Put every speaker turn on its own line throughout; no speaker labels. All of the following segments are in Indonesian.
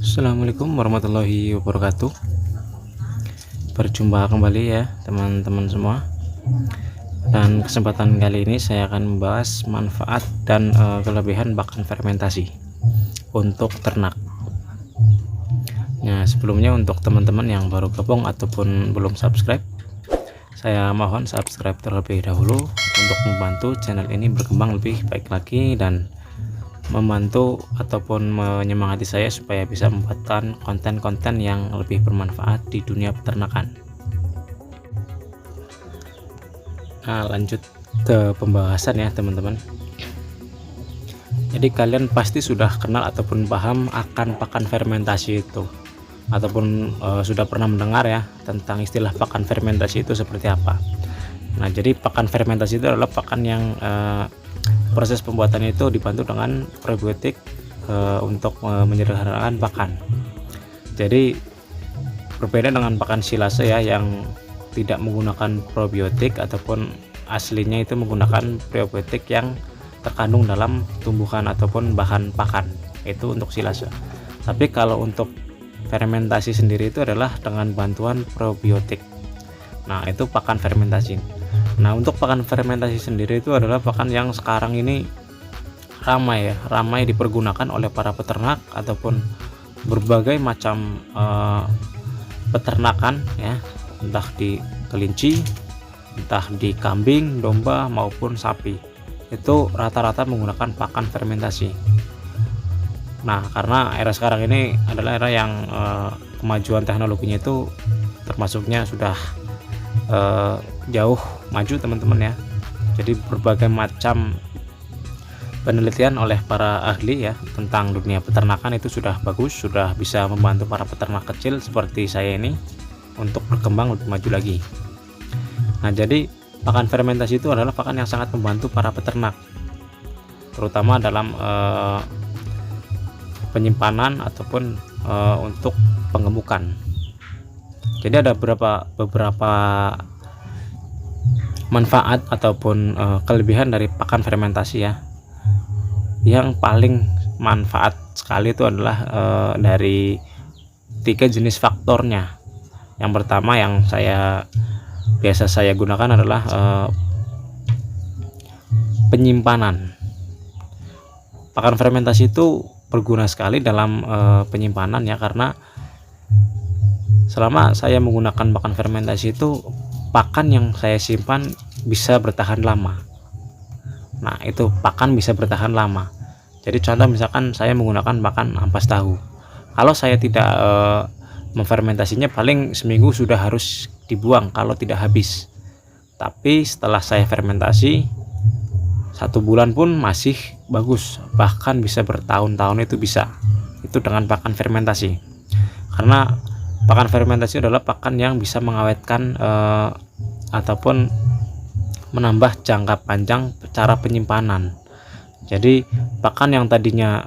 Assalamualaikum warahmatullahi wabarakatuh. Berjumpa kembali ya teman-teman semua. Dan kesempatan kali ini saya akan membahas manfaat dan kelebihan pakan fermentasi untuk ternak. Nah, sebelumnya untuk teman-teman yang baru gabung ataupun belum subscribe, saya mohon subscribe terlebih dahulu untuk membantu channel ini berkembang lebih baik lagi dan membantu ataupun menyemangati saya supaya bisa membuatkan konten-konten yang lebih bermanfaat di dunia peternakan. Nah, lanjut ke pembahasan ya teman-teman. Jadi kalian pasti sudah kenal ataupun paham akan pakan fermentasi itu, ataupun sudah pernah mendengar ya tentang istilah pakan fermentasi itu seperti apa. Nah, jadi pakan fermentasi itu adalah pakan yang proses pembuatannya itu dibantu dengan probiotik untuk menyederhanakan pakan. Jadi berbeda dengan pakan silase ya yang tidak menggunakan probiotik ataupun aslinya itu menggunakan probiotik yang terkandung dalam tumbuhan ataupun bahan pakan, itu untuk silase. Tapi kalau untuk fermentasi sendiri itu adalah dengan bantuan probiotik. Nah, itu pakan fermentasi. Nah, untuk pakan fermentasi sendiri itu adalah pakan yang sekarang ini ramai dipergunakan oleh para peternak ataupun berbagai macam peternakan ya, entah di kelinci, entah di kambing, domba maupun sapi. Itu rata-rata menggunakan pakan fermentasi. Nah, karena era sekarang ini adalah era yang kemajuan teknologinya itu termasuknya sudah jauh maju teman-teman ya. Jadi berbagai macam penelitian oleh para ahli ya tentang dunia peternakan itu sudah bagus, sudah bisa membantu para peternak kecil seperti saya ini untuk berkembang lebih maju lagi. Nah, jadi pakan fermentasi itu adalah pakan yang sangat membantu para peternak, terutama dalam penyimpanan ataupun untuk pengemukan. Jadi ada beberapa manfaat ataupun kelebihan dari pakan fermentasi ya. Yang paling manfaat sekali itu adalah dari 3 jenis faktornya. Yang pertama yang biasa saya gunakan adalah penyimpanan. Pakan fermentasi itu berguna sekali dalam penyimpanan ya, karena selama saya menggunakan pakan fermentasi itu pakan yang saya simpan bisa bertahan lama. Nah, itu pakan bisa bertahan lama. Jadi contoh misalkan saya menggunakan pakan ampas tahu, kalau saya tidak memfermentasinya paling seminggu sudah harus dibuang kalau tidak habis. Tapi setelah saya fermentasi 1 bulan pun masih bagus, bahkan bisa bertahun-tahun itu bisa. Itu dengan pakan fermentasi. Karena pakan fermentasi adalah pakan yang bisa mengawetkan ataupun menambah jangka panjang cara penyimpanan. Jadi pakan yang tadinya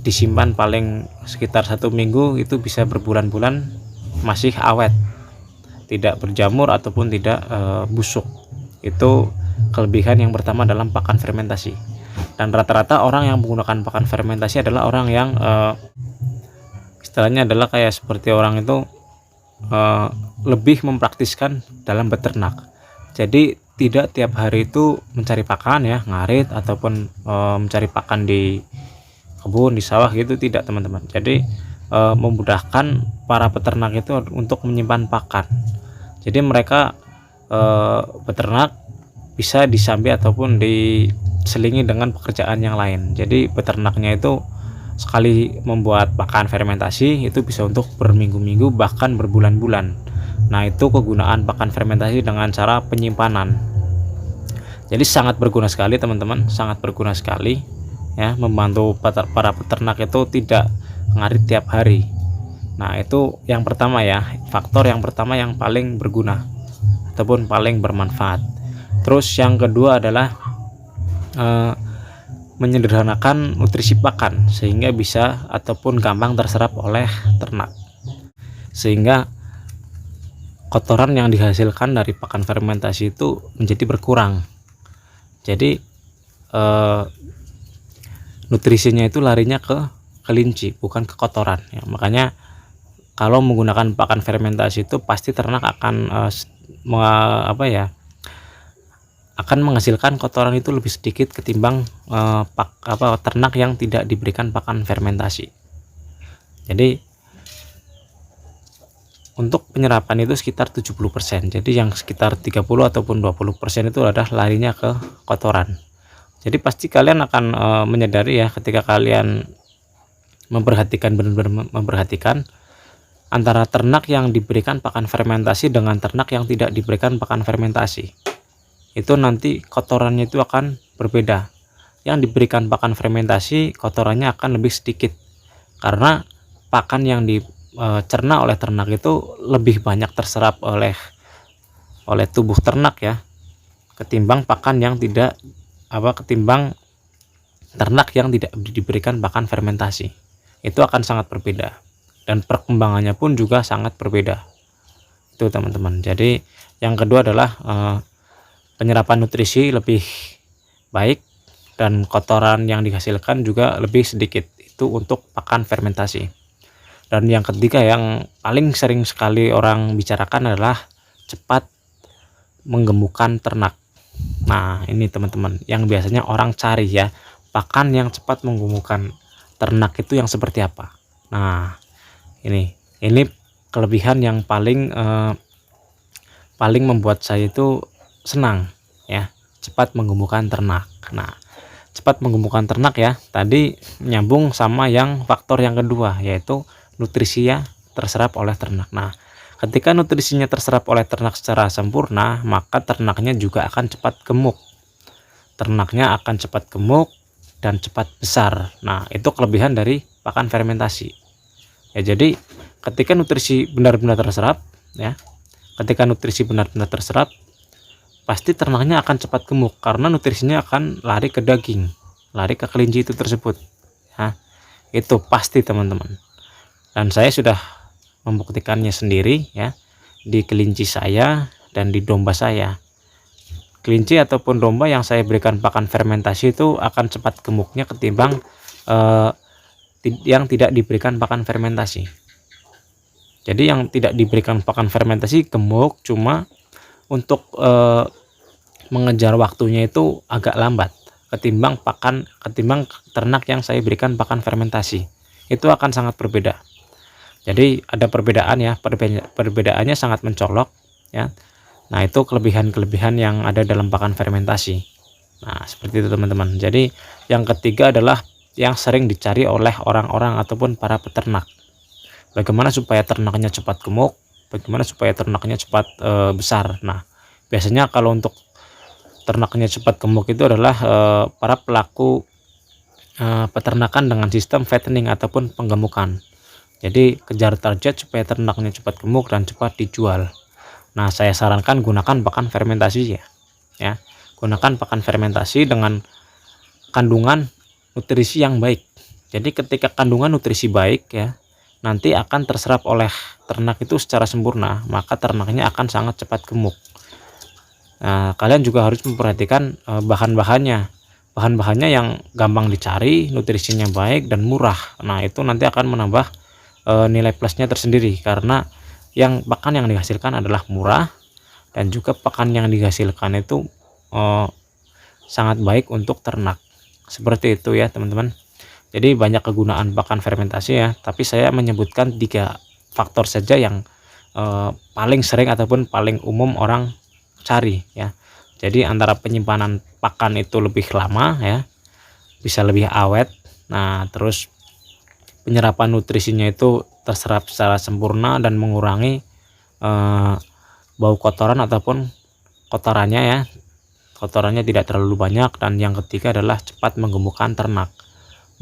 disimpan paling sekitar 1 minggu itu bisa berbulan-bulan masih awet, tidak berjamur ataupun tidak busuk. Itu kelebihan yang pertama dalam pakan fermentasi. Dan rata-rata orang yang menggunakan pakan fermentasi adalah orang yang istilahnya adalah kayak seperti orang itu lebih mempraktiskan dalam beternak. Jadi tidak tiap hari itu mencari pakan ya, ngarit ataupun mencari pakan di kebun, di sawah gitu, tidak teman-teman. Jadi memudahkan para peternak itu untuk menyimpan pakan. Jadi mereka peternak bisa disambi ataupun diselingi dengan pekerjaan yang lain. Jadi peternaknya itu sekali membuat pakan fermentasi itu bisa untuk berminggu-minggu bahkan berbulan-bulan. Nah, itu kegunaan pakan fermentasi dengan cara penyimpanan. Jadi sangat berguna sekali teman-teman, sangat berguna sekali ya, membantu para peternak itu tidak ngarit tiap hari. Nah, itu yang pertama ya, faktor yang pertama yang paling berguna ataupun paling bermanfaat. Terus yang kedua adalah menyederhanakan nutrisi pakan sehingga bisa ataupun gampang terserap oleh ternak, sehingga kotoran yang dihasilkan dari pakan fermentasi itu menjadi berkurang. Jadi nutrisinya itu larinya ke kelinci, bukan ke kotoran ya. Makanya kalau menggunakan pakan fermentasi itu pasti ternak akan akan menghasilkan kotoran itu lebih sedikit ketimbang ternak yang tidak diberikan pakan fermentasi. Jadi untuk penyerapan itu sekitar 70%. Jadi yang sekitar 30 ataupun 20% itu adalah larinya ke kotoran. Jadi pasti kalian akan menyadari ya, ketika kalian memperhatikan, benar-benar memperhatikan antara ternak yang diberikan pakan fermentasi dengan ternak yang tidak diberikan pakan fermentasi. Itu nanti kotorannya itu akan berbeda. Yang diberikan pakan fermentasi kotorannya akan lebih sedikit, karena pakan yang dicerna oleh ternak itu lebih banyak terserap oleh tubuh ternak ya, ketimbang ternak yang tidak diberikan pakan fermentasi. Itu akan sangat berbeda, dan perkembangannya pun juga sangat berbeda itu teman-teman. Jadi yang kedua adalah penyerapan nutrisi lebih baik dan kotoran yang dihasilkan juga lebih sedikit, itu untuk pakan fermentasi. Dan yang ketiga yang paling sering sekali orang bicarakan adalah cepat menggemukkan ternak. Nah ini teman-teman yang biasanya orang cari ya, pakan yang cepat menggemukkan ternak itu yang seperti apa. Nah ini kelebihan yang paling membuat saya itu senang ya, cepat menggemukkan ternak. Nah cepat menggemukkan ternak ya, tadi nyambung sama yang faktor yang kedua, yaitu nutrisinya terserap oleh ternak. Nah ketika nutrisinya terserap oleh ternak secara sempurna, maka ternaknya juga akan cepat gemuk. Ternaknya akan cepat gemuk dan cepat besar. Nah itu kelebihan dari pakan fermentasi ya. Jadi ketika nutrisi benar-benar terserap ya, pasti ternaknya akan cepat gemuk, karena nutrisinya akan lari ke daging, lari ke kelinci itu tersebut ya. Itu pasti teman-teman, dan saya sudah membuktikannya sendiri ya, di kelinci saya dan di domba saya. Kelinci ataupun domba yang saya berikan pakan fermentasi itu akan cepat gemuknya ketimbang yang tidak diberikan pakan fermentasi. Jadi yang tidak diberikan pakan fermentasi gemuk, cuma untuk mengejar waktunya itu agak lambat ketimbang ternak yang saya berikan pakan fermentasi. Itu akan sangat berbeda. Jadi ada perbedaan ya, perbedaannya sangat mencolok ya. Nah itu kelebihan-kelebihan yang ada dalam pakan fermentasi. Nah seperti itu teman-teman. Jadi yang ketiga adalah yang sering dicari oleh orang-orang ataupun para peternak. Bagaimana supaya ternaknya cepat gemuk, bagaimana supaya ternaknya cepat besar. Nah biasanya kalau untuk ternaknya cepat gemuk itu adalah para pelaku peternakan dengan sistem fattening ataupun penggemukan. Jadi kejar target supaya ternaknya cepat gemuk dan cepat dijual. Nah saya sarankan gunakan pakan fermentasi ya. Gunakan pakan fermentasi dengan kandungan nutrisi yang baik. Jadi ketika kandungan nutrisi baik ya, nanti akan terserap oleh ternak itu secara sempurna, maka ternaknya akan sangat cepat gemuk. Nah kalian juga harus memperhatikan bahan-bahannya yang gampang dicari, nutrisinya baik dan murah. Nah itu nanti akan menambah nilai plusnya tersendiri, karena pakan yang dihasilkan adalah murah, dan juga pakan yang dihasilkan itu sangat baik untuk ternak. Seperti itu ya teman-teman. Jadi banyak kegunaan pakan fermentasi ya, tapi saya menyebutkan 3 faktor saja yang paling sering ataupun paling umum orang cari ya. Jadi antara penyimpanan pakan itu lebih lama ya, bisa lebih awet. Nah terus penyerapan nutrisinya itu terserap secara sempurna dan mengurangi bau kotoran ataupun kotorannya ya, kotorannya tidak terlalu banyak. Dan yang ketiga adalah cepat menggemukkan ternak,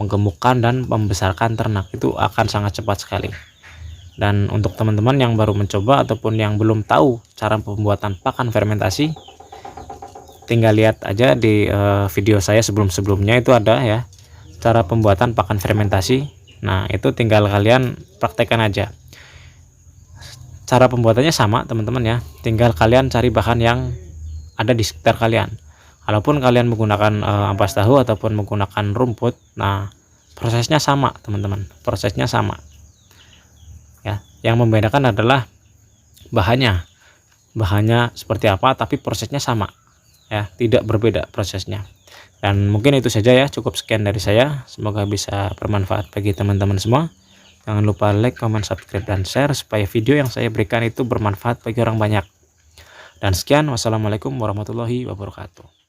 menggemukkan dan membesarkan ternak itu akan sangat cepat sekali. Dan untuk teman-teman yang baru mencoba ataupun yang belum tahu cara pembuatan pakan fermentasi, tinggal lihat aja di video saya sebelum-sebelumnya, itu ada ya cara pembuatan pakan fermentasi. Nah itu tinggal kalian praktekkan aja. Cara pembuatannya sama teman-teman ya, tinggal kalian cari bahan yang ada di sekitar kalian. Kalaupun kalian menggunakan ampas tahu ataupun menggunakan rumput, nah prosesnya sama teman-teman, prosesnya sama ya. Yang membedakan adalah bahannya seperti apa, tapi prosesnya sama ya, tidak berbeda prosesnya. Dan mungkin itu saja ya, cukup sekian dari saya, semoga bisa bermanfaat bagi teman-teman semua. Jangan lupa like, comment, subscribe, dan share supaya video yang saya berikan itu bermanfaat bagi orang banyak. Dan sekian, wassalamualaikum warahmatullahi wabarakatuh.